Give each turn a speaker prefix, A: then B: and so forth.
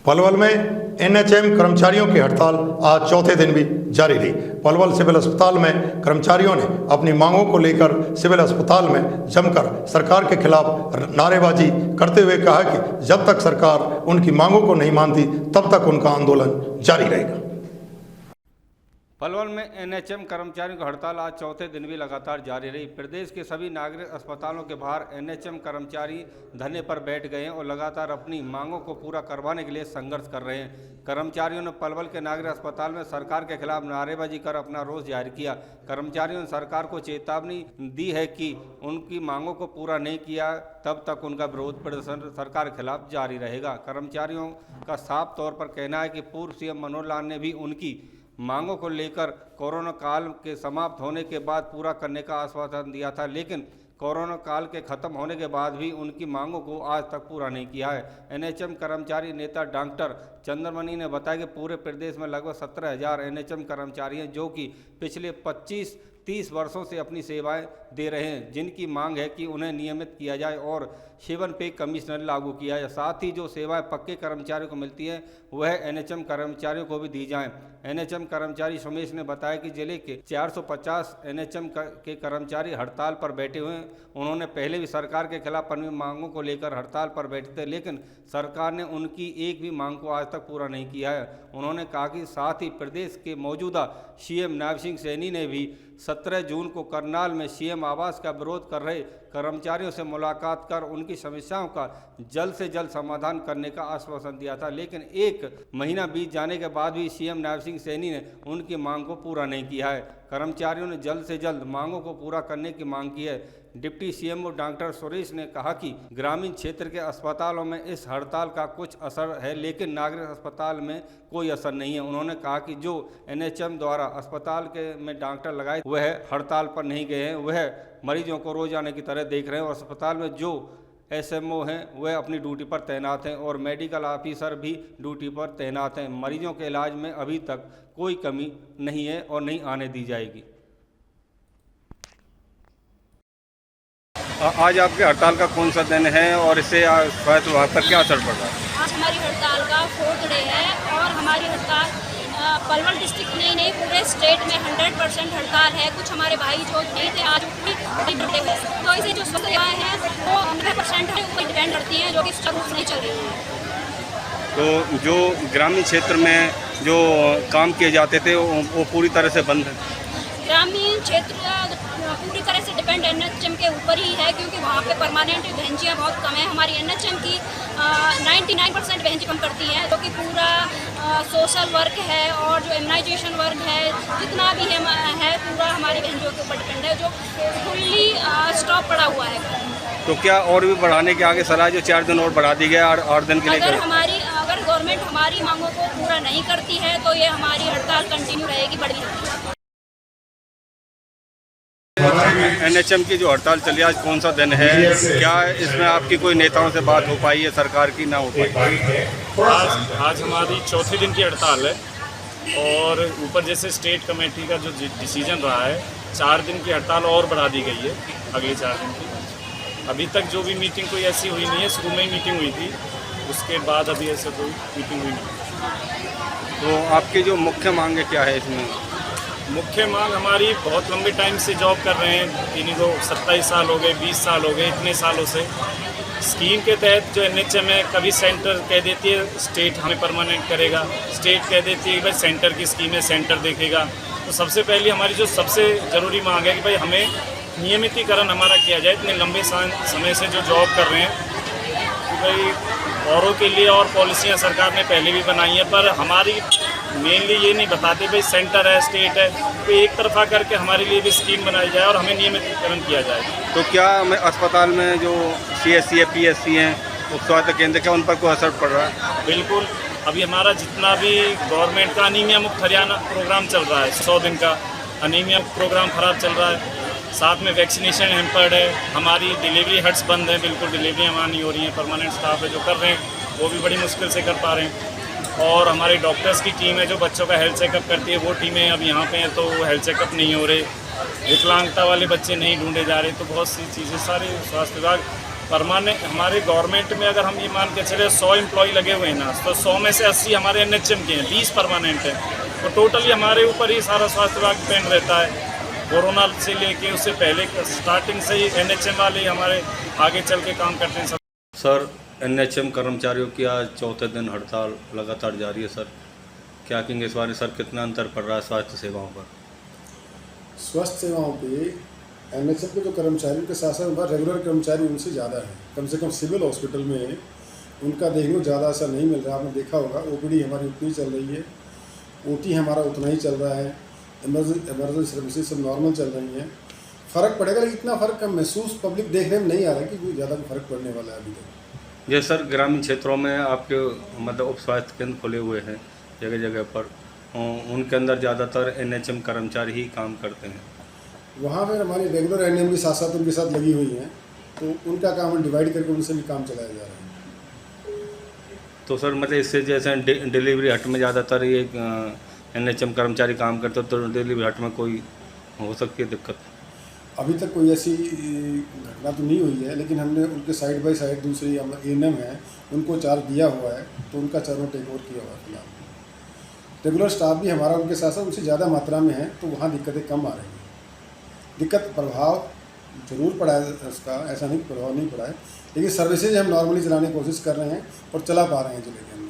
A: पलवल में एनएचएम कर्मचारियों की हड़ताल आज चौथे दिन भी जारी रही। पलवल सिविल अस्पताल में कर्मचारियों ने अपनी मांगों को लेकर सिविल अस्पताल में जमकर सरकार के खिलाफ नारेबाजी करते हुए कहा कि जब तक सरकार उनकी मांगों को नहीं मानती तब तक उनका आंदोलन जारी रहेगा।
B: पलवल में एनएचएम कर्मचारियों की हड़ताल आज चौथे दिन भी लगातार जारी रही। प्रदेश के सभी नागरिक अस्पतालों के बाहर एनएचएम कर्मचारी धरने पर बैठ गए हैं और लगातार अपनी मांगों को पूरा करवाने के लिए संघर्ष कर रहे हैं। कर्मचारियों ने पलवल के नागरिक अस्पताल में सरकार के खिलाफ नारेबाजी कर अपना रोष जाहिर किया। कर्मचारियों ने सरकार को चेतावनी दी है कि उनकी मांगों को पूरा नहीं किया तब तक उनका विरोध प्रदर्शन सरकार के खिलाफ जारी रहेगा। कर्मचारियों का साफ तौर पर कहना है कि पूर्व सीएम मनोहर लाल ने भी उनकी मांगों को लेकर कोरोना काल के समाप्त होने के बाद पूरा करने का आश्वासन दिया था, लेकिन कोरोना काल के खत्म होने के बाद भी उनकी मांगों को आज तक पूरा नहीं किया है। एनएचएम कर्मचारी नेता डॉक्टर चंद्रमणि ने बताया कि पूरे प्रदेश में लगभग 17,000 एनएचएम कर्मचारी हैं जो कि पिछले 25-30 वर्षों से अपनी सेवाएं दे रहे हैं, जिनकी मांग है कि उन्हें नियमित किया जाए और 7 पे कमीशन लागू किया जाए। साथ ही जो सेवाएं पक्के कर्मचारियों को मिलती हैं वह एनएचएम कर्मचारियों को भी दी जाएं। एनएचएम कर्मचारी सुमेश ने बताया कि जिले के 450 एनएचएम के कर्मचारी हड़ताल पर बैठे हुए हैं। उन्होंने पहले भी सरकार के खिलाफ अपनी मांगों को लेकर हड़ताल पर बैठे थे, लेकिन सरकार ने उनकी एक भी मांग को आज तक पूरा नहीं किया है। उन्होंने कहा कि साथ ही प्रदेश के मौजूदा सीएम नायब सिंह सैनी ने भी 17 जून को करनाल में सीएम आवास का विरोध कर रहे कर्मचारियों से मुलाकात कर उनकी समस्याओं का जल्द से जल्द समाधान करने का आश्वासन दिया था, लेकिन 1 महीना बीत जाने के बाद भी सीएम नायब सिंह सैनी ने उनकी मांग को पूरा नहीं किया है। कर्मचारियों ने जल्द से जल्द मांगों को पूरा करने की मांग की है। डिप्टी सीएमओ डॉक्टर सुरेश ने कहा कि ग्रामीण क्षेत्र के अस्पतालों में इस हड़ताल का कुछ असर है, लेकिन नागरिक अस्पताल में कोई असर नहीं है। उन्होंने कहा कि जो एनएचएम द्वारा अस्पताल के में डॉक्टर लगाए वह हड़ताल पर नहीं गए हैं, वह मरीजों को रोजाना की तरह देख रहे हैं और अस्पताल में जो एसएमओ हैं वह अपनी ड्यूटी पर तैनात हैं और मेडिकल ऑफिसर भी ड्यूटी पर तैनात हैं। मरीजों के इलाज में अभी तक कोई कमी नहीं है और नहीं आने दी जाएगी। आज आपके हड़ताल का कौन सा दिन है और इससे स्वास्थ्य विभाग पर क्या असर पड़ रहा है?
C: आज हमारी हड़ताल का 4th डे है और हमारी हड़ताल पलवल डिस्ट्रिक्ट नहीं पूरे स्टेट में 100% हड़ताल है। कुछ हमारे भाई जो नहीं थे आज भी डटे हुए, तो इसे जो स्वास्थ्य सेवाएं हैं वो 100% के ऊपर डिपेंड करती हैं, जो कि सुचारू रूप से नहीं चल रही हैं।
B: तो जो ग्रामीण क्षेत्र में जो काम किए जाते थे वो पूरी तरह से बंद है।
C: ग्रामीण क्षेत्र पूरी तरह से डिपेंड एनएचएम के ऊपर ही है, क्योंकि वहाँ पे परमानेंट वैकेंसियाँ बहुत कम है। हमारी एनएचएम की 99% वैकेंसी कम करती है, जो कि पूरा सोशल वर्क है और जो इम्यूनाइजेशन वर्क है जितना भी है पूरा हमारी वैकेंसियों के ऊपर डिपेंड है, जो फुल्ली स्टॉप पड़ा हुआ है।
B: तो क्या और भी बढ़ाने के आगे सलाह, जो 4 दिन और बढ़ा दी गया 8 दिन के लिए?
C: अगर गवर्नमेंट हमारी मांगों को पूरा नहीं करती है तो ये हमारी हड़ताल कंटिन्यू रहेगी, बढ़ी रहेगी।
B: एनएचएम की जो हड़ताल चली आज कौन सा दिन है, क्या इसमें आपकी कोई नेताओं से बात हो पाई है, सरकार की ना हो पाई?
D: आज हमारी चौथे दिन की हड़ताल है और ऊपर जैसे स्टेट कमेटी का जो डिसीजन रहा है 4 दिन की हड़ताल और बढ़ा दी गई है अगले 4 दिन की। अभी तक जो भी मीटिंग कोई ऐसी हुई नहीं है, शुरू में ही मीटिंग हुई थी, उसके बाद अभी ऐसे कोई मीटिंग हुई नहीं।
B: तो आपकी जो मुख्य मांग क्या है इसमें?
D: मुख्य मांग हमारी बहुत लंबे टाइम से जॉब कर रहे हैं, इन्हीं को 27 साल हो गए, 20 साल हो गए, इतने सालों से स्कीम के तहत जो एनएचएम है, कभी सेंटर कह देती है स्टेट हमें परमानेंट करेगा, स्टेट कह देती है कि भाई सेंटर की स्कीम है सेंटर देखेगा। तो सबसे पहले हमारी जो सबसे ज़रूरी मांग है कि भाई हमें नियमितीकरण हमारा किया जाए। इतने लंबे समय से जो जॉब कर रहे हैं कि भाई औरों के लिए और पॉलिसियाँ सरकार ने पहले भी बनाई हैं, पर हमारी मेनली ये नहीं बताते भाई सेंटर है स्टेट है, तो एक तरफा करके हमारे लिए भी स्कीम बनाई जाए और हमें नियमितीकरण किया जाए।
B: तो क्या हमें अस्पताल में जो सीएससी है, पीएससी हैं, उप स्वास्थ्य केंद्र, क्या उन पर कोई असर पड़ रहा है?
D: बिल्कुल, अभी हमारा जितना भी गवर्नमेंट का अनीमिया मुक्त हरियाणा प्रोग्राम चल रहा है, 100 दिन का अनीमिया प्रोग्राम खराब चल रहा है, साथ में वैक्सीनेशन हेम्पर्ड है, हमारी डिलीवरी हट्स बंद हैं, बिल्कुल डिलीवरी हमारी नहीं हो रही हैं, परमानेंट स्टाफ है जो कर रहे हैं वो भी बड़ी मुश्किल से कर पा रहे हैं। और हमारे डॉक्टर्स की टीम है जो बच्चों का हेल्थ चेकअप करती है, वो टीमें अब यहाँ पे हैं तो वो हेल्थ चेकअप नहीं हो रहे, विकलांगता वाले बच्चे नहीं ढूंढे जा रहे। तो बहुत सी चीज़ें सारे स्वास्थ्य विभाग परमानेंट हमारे गवर्नमेंट में अगर हम ये मान के चले 100 एम्प्लॉय लगे हुए हैं ना, तो 100 में से 80 हमारे एनएचएम के हैं, 20 परमानेंट हैं। तो टोटली हमारे ऊपर ही सारा स्वास्थ्य विभाग डिपेंड रहता है। कोरोना से लेके उससे पहले स्टार्टिंग से ही एनएचएम वाले ही हमारे आगे चल के काम करते हैं।
B: सर, एनएचएम कर्मचारियों की आज चौथे दिन हड़ताल लगातार जारी है सर, क्या कहेंगे इस बारे सर, कितना अंतर पड़ रहा है स्वास्थ्य सेवाओं पर?
E: स्वास्थ्य सेवाओं पे एनएचएम के जो कर्मचारियों के साथ साथ रेगुलर कर्मचारी उनसे ज़्यादा है। कम से कम सिविल हॉस्पिटल में उनका देखने को ज़्यादा असर नहीं मिल रहा। आपने देखा होगा ओपीडी हमारी उतनी चल रही है, ओटी हमारा उतना ही चल रहा है, इमरजेंसी सर्विसेज सब नॉर्मल चल रही हैं। फ़र्क पड़ेगा, लेकिन इतना फ़र्क कम महसूस पब्लिक देखने में नहीं आ रहा कि कोई ज़्यादा फ़र्क पड़ने वाला है अभी तक।
B: ये सर, ग्रामीण क्षेत्रों में आपके मतलब उप स्वास्थ्य केंद्र खुले हुए हैं जगह जगह पर, उनके अंदर ज़्यादातर एनएचएम कर्मचारी ही काम करते हैं।
E: वहाँ पर हमारी रेगुलर एनएम भी साथ साथ उनके साथ लगी हुई हैं, तो उनका काम हम डिवाइड करके उनसे भी काम चलाया जा रहा है।
B: तो सर मतलब इससे जैसे डिलीवरी हट में ज़्यादातर ये एनएचएम कर्मचारी काम करते हो, तो डिलीवरी हट में कोई हो सकती है दिक्कत?
E: अभी तक कोई ऐसी घटना तो नहीं हुई है, लेकिन हमने उनके साइड बाय साइड दूसरी एएनएम है उनको चार्ज दिया हुआ है, तो उनका चारों टेक ओवर किया हुआ है फिलहाल। रेगुलर स्टाफ भी हमारा उनके साथ साथ उनसे ज़्यादा मात्रा में है, तो वहाँ दिक्कतें कम आ रही हैं। दिक्कत प्रभाव जरूर पड़ा है उसका, ऐसा नहीं प्रभाव नहीं पड़ा है, लेकिन सर्विसेज हम नॉर्मली चलाने की कोशिश कर रहे हैं और चला पा रहे हैं जिले के अंदर।